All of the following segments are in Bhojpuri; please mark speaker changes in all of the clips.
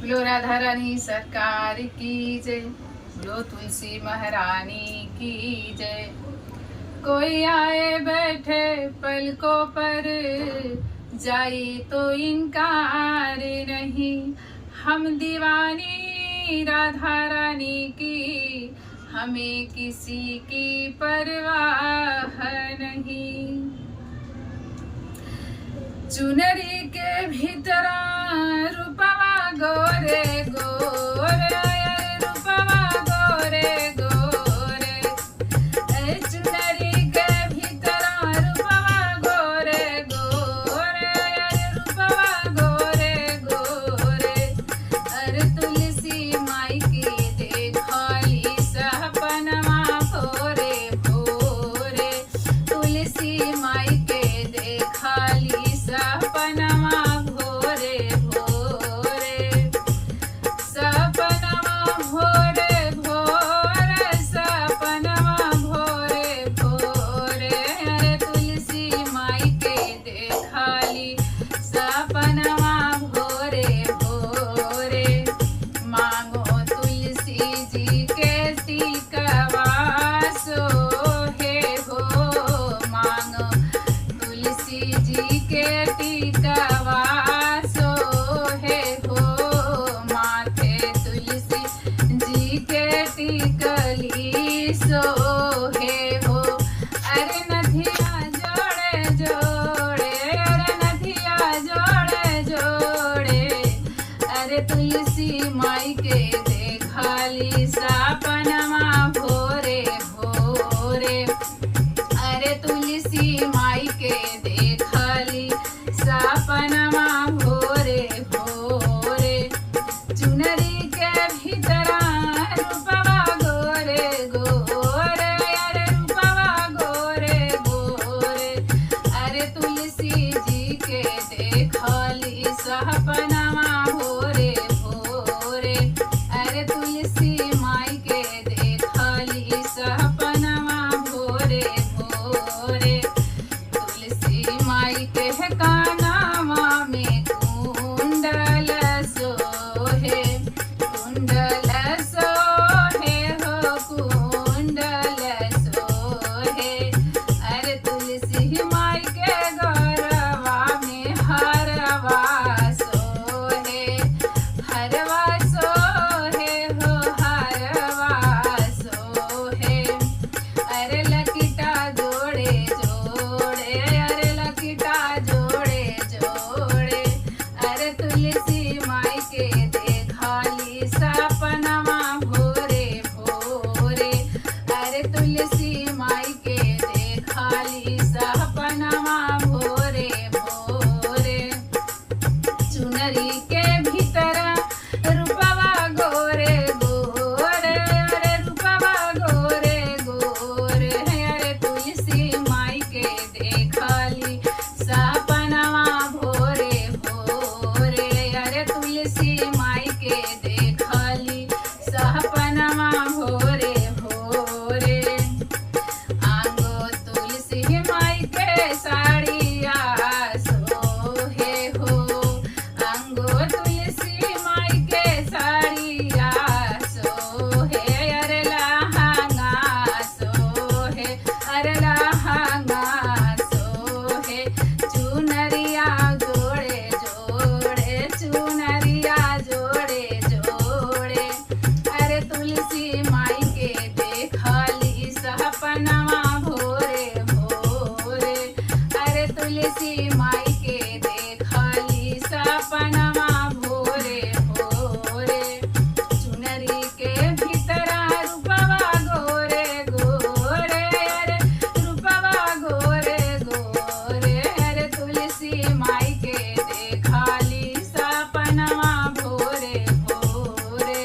Speaker 1: बोलो राधा रानी सरकार की जय, बोलो तुलसी महारानी की जय। कोई आए बैठे पलकों पर, जाई तो इनकार नहीं। हम दीवानी राधा रानी की, हमें किसी की परवाह नहीं। चुनरी के भीतर रूपवा गोरे गोरे, रूपवा गोरे गोरे। चुनरी के भीतर रूपवा गोरे गोरे, रूपवा गोरे गोरे। अरे तुलसी माई के देखली सपनमा भोरे भोरे, तुलसी माई के देखली सपनमा भोरे भोरे, सपनमा भोरे भोरे, सपनमा भोरे भोरे। अरे तुलसी माई के देखली सपनमा भोरे भोरे। मांगो तुलसी जी के टिकवा सोहे हो, मांगो तुलसी जी के टिकवा सोहे हो। माथे तुलसी जी के टिकली सोहे हो। अरे नथिया जोड़े जोड़े, अरे नथिया जोड़े जोड़े। अरे तुलसी माई के देखली सपनमा भोरे भोरे। अरे तुलसी माई के देखली सपनमा भोरे भोरे। चुनरी के भीतर रूपवा गोरे गोरे, अरे रूपवा गोरे गोरे। अरे तुलसी जी के देखली सपनमा भोरे भोरे। अरे तुलसी माई के देखली सपनमा भोरे भोरे। तुलसी माई के कानवा में कुंडल सोहे, कुंडल सोहे हो, कुंडल सोहे। अरे तुलसी माई के गरवा में हरवा सोहे, हरवा सोहे हो, हरवा सोहे। अरे लकीटा जोड़े जोड़े, अरे लकीटा जोड़े जोड़े। अरे तुलसी माई के देखली सपनमा भोरे भोरे। अरे तुलसी माई के देखली सपनमा भोरे भोरे। चुनरी के भीतर रूपवा गोरे गोरे, अरे रूपवा गोरे गोरे। अरे तुलसी माई के देखली सपनमा भोरे भोरे। अरे तुलसी माई के देखली सपनमा भोरे भोरे। आंगो तुलसी माई के साड़िया सोहे हो, आंगो तुलसी माई के साड़िया सोहे। अरे लहंगा सोहे, अरे लहंगा सोहे। चुनरिया जोड़े जोड़े, चुनरिया जोड़े जोड़े। अरे तुलसी माई के देखली सपनमा भोरे भोरे। अरे तुलसी माई के देखली सपनमा भोरे भोरे। चुनरी के भीतर रूपवा गोरे गोरे, अरे रूपवा गोरे गोरे। अरे तुलसी माई के देखली सपनमा भोरे भोरे।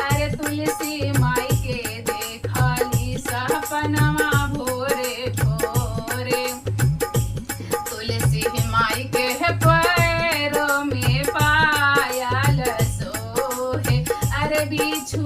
Speaker 1: अरे तुलसी माई के देखली सपनमा भोरे भोरे। तुलसी माई के पैरों में पायल सोहे, अरे बिछु